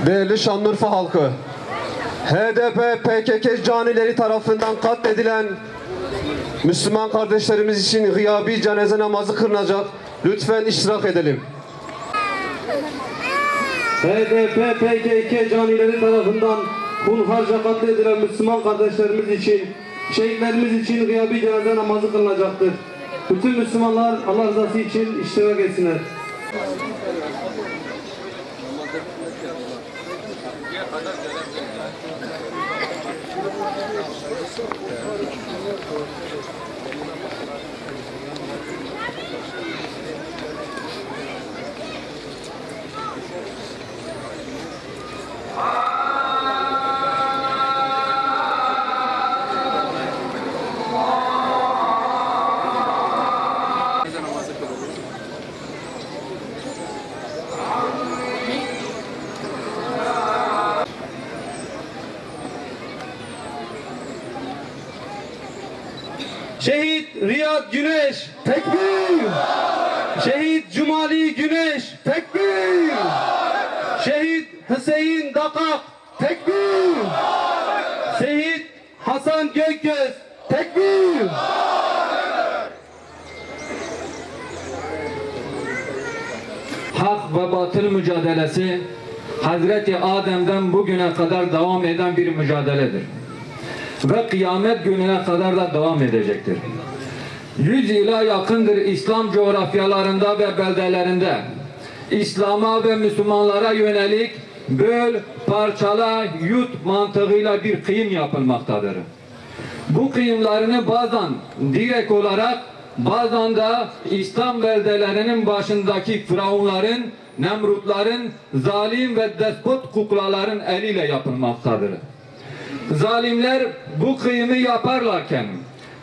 Değerli Şanlıurfa halkı, HDP PKK canileri tarafından katledilen Müslüman kardeşlerimiz için gıyabi cenaze namazı kılınacak. Lütfen iştirak edelim. HDP PKK canileri tarafından hunharca katledilen Müslüman kardeşlerimiz için, şehitlerimiz için gıyabi cenaze namazı kılınacaktır. Bütün Müslümanlar Allah rızası için iştirak etsinler. Şehit Riyad Güneş, tekbir! Şehit Cumali Güneş, tekbir! Şehit Hüseyin Dakak, tekbir! Şehit Hasan Gökgöz, tekbir! Hak ve batıl mücadelesi Hazreti Adem'den bugüne kadar devam eden bir mücadeledir. Ve kıyamet gününe kadar da devam edecektir. 100 yıla yakındır İslam coğrafyalarında ve beldelerinde İslam'a ve Müslümanlara yönelik böl, parçala, yut mantığıyla bir kıyım yapılmaktadır. Bu kıyımlarını bazen direkt olarak, bazen de İslam beldelerinin başındaki firavunların, nemrutların, zalim ve despot kuklaların eliyle yapılmaktadır. Zalimler bu kıyımı yaparlarken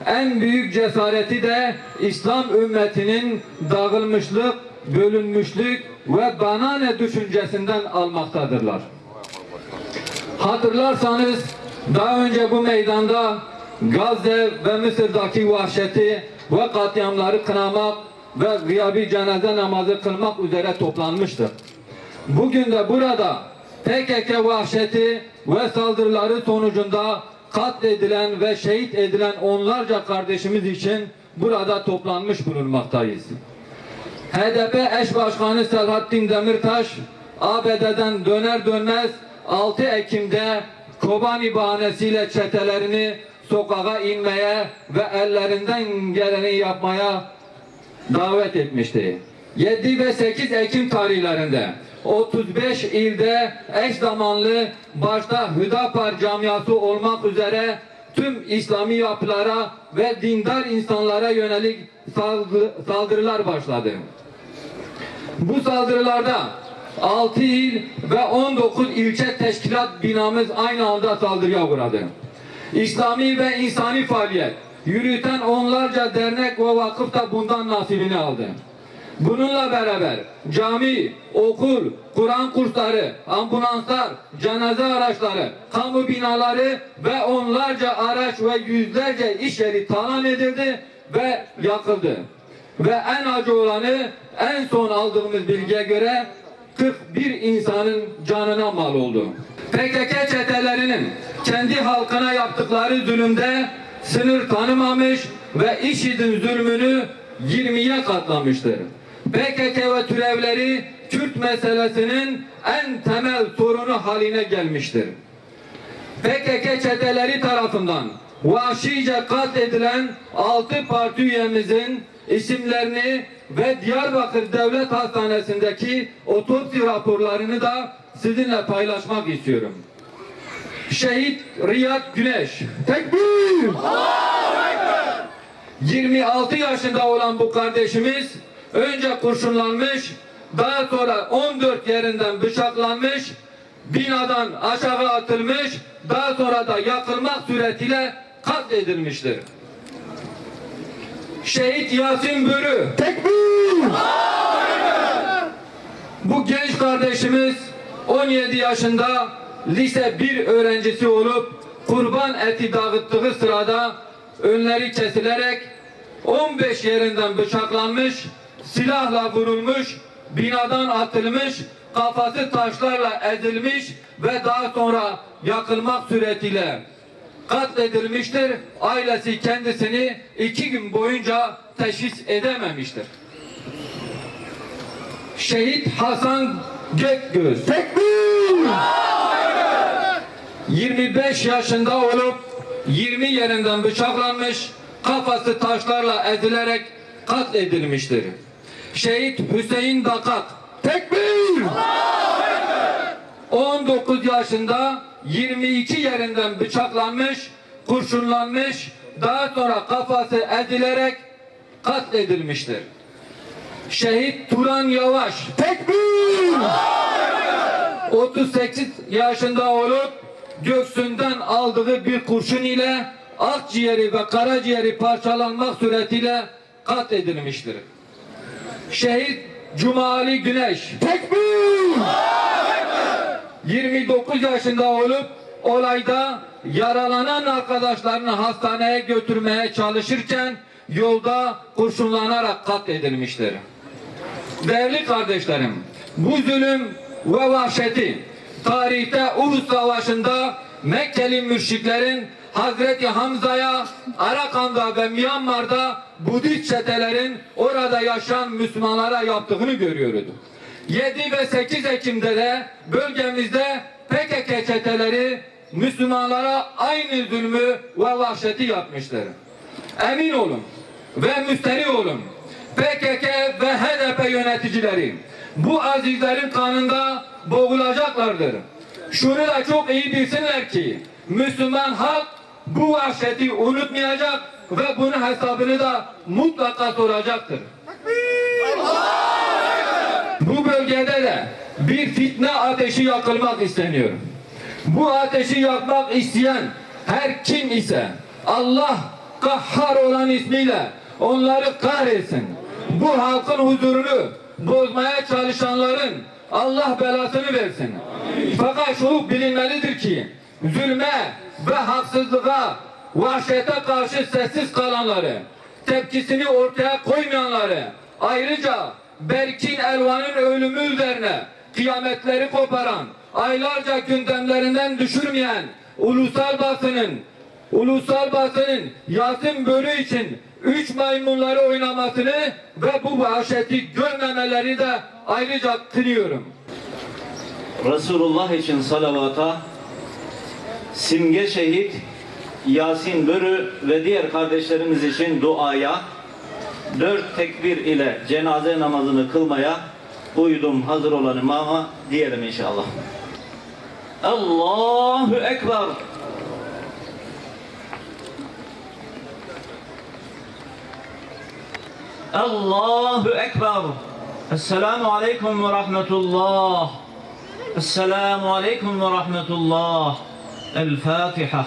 en büyük cesareti de İslam ümmetinin dağılmışlık, bölünmüşlük ve bana ne düşüncesinden almaktadırlar. Hatırlarsanız daha önce bu meydanda Gazze ve Mısır'daki vahşeti ve katliamları kınamak ve gıyabi cenaze namazı kılmak üzere toplanmıştık. Bugün de burada PKK vahşeti ve saldırıları sonucunda katledilen ve şehit edilen onlarca kardeşimiz için burada toplanmış bulunmaktayız. HDP eş başkanı Selahattin Demirtaş, ABD'den döner dönmez 6 Ekim'de Kobani bahanesiyle çetelerini sokağa inmeye ve ellerinden geleni yapmaya davet etmişti. 7 ve 8 Ekim tarihlerinde 35 ilde eş zamanlı başta Hüdapar camiası olmak üzere tüm İslami yapılara ve dindar insanlara yönelik saldırılar başladı. Bu saldırılarda 6 il ve 19 ilçe teşkilat binamız aynı anda saldırıya uğradı. İslami ve insani faaliyet yürüten onlarca dernek ve vakıf da bundan nasibini aldı. Bununla beraber cami, okul, Kur'an kursları, ambulanslar, cenaze araçları, kamu binaları ve onlarca araç ve yüzlerce iş yeri talan edildi ve yakıldı. Ve en acı olanı en son aldığımız bilgiye göre 41 insanın canına mal oldu. PKK çetelerinin kendi halkına yaptıkları zulümde sınır tanımamış ve IŞİD'in zulmünü 20'ye katlamıştır. PKK ve türevleri Kürt meselesinin en temel sorunu haline gelmiştir. PKK çeteleri tarafından vahşice katledilen 6 parti üyemizin isimlerini ve Diyarbakır Devlet Hastanesi'ndeki otopsi raporlarını da sizinle paylaşmak istiyorum. Şehit Riyad Güneş, tekbir! 26 yaşında olan bu kardeşimiz önce kurşunlanmış, daha sonra 14 yerinden bıçaklanmış, binadan aşağı atılmış, daha sonra da yakılmak suretiyle katledilmiştir. Şehit Yasin Börü, tekbir! Bu genç kardeşimiz 17 yaşında lise 1 öğrencisi olup kurban eti dağıttığı sırada önleri kesilerek 15 yerinden bıçaklanmış, silahla vurulmuş, binadan atılmış, kafası taşlarla ezilmiş ve daha sonra yakılmak suretiyle katledilmiştir. Ailesi kendisini 2 gün boyunca teşhis edememiştir. Şehit Hasan Gökgöz Tekbir! 25 yaşında olup 20 yerinden bıçaklanmış, kafası taşlarla ezilerek katledilmiştir. Şehit Hüseyin Dakak Tekbir! 19 yaşında 22 yerinden bıçaklanmış, kurşunlanmış, daha sonra kafası ezilerek katledilmiştir. Şehit Turan Yavaş Tekbir! 38 yaşında olup göğsünden aldığı bir kurşun ile akciğeri ve karaciğeri parçalanmak suretiyle katledilmiştir. Şehit Cumali Güneş Tekbir! 29 yaşında olup olayda yaralanan arkadaşlarını hastaneye götürmeye çalışırken yolda kurşunlanarak katledilmiştir. Değerli kardeşlerim, bu zulüm ve vahşeti tarihte Uhud Savaşı'nda Mekkeli müşriklerin Hazreti Hamza'ya, Arakan'da ve Myanmar'da Budist çetelerin orada yaşayan Müslümanlara yaptığını görüyoruz. 7 ve 8 Ekim'de de bölgemizde PKK çeteleri Müslümanlara aynı zulmü ve vahşeti yapmışlar. Emin olun ve müsterih olun, PKK ve HDP yöneticileri bu azizlerin kanında boğulacaklardır. Şunu da çok iyi bilsinler ki Müslüman halk bu vahşeti unutmayacak ve bunun hesabını da mutlaka soracaktır. Bu bölgede de bir fitne ateşi yakılmak isteniyor. Bu ateşi yakmak isteyen her kim ise Allah Kahhar olan ismiyle onları kahretsin. Bu halkın huzurunu bozmaya çalışanların Allah belasını versin. Fakat şu bilinmelidir ki zulme ve haksızlığa, vahşete karşı sessiz kalanları, tepkisini ortaya koymayanları, ayrıca Berkin Elvan'ın ölümü üzerine kıyametleri koparan, aylarca gündemlerinden düşürmeyen ulusal basının Yasin Bölü için 3 maymunları oynamasını ve bu vahşeti görmemeleri de ayrıca kınıyorum. Resulullah için salavata, simge şehit Yasin Börü ve diğer kardeşlerimiz için duaya, 4 tekbir ile cenaze namazını kılmaya uydum, hazır olan imama diyelim inşallah. Allahu Ekber. Allahu Ekber. Esselamu Aleyküm ve Rahmetullah. Esselamu Aleyküm ve Rahmetullah. El Fatiha.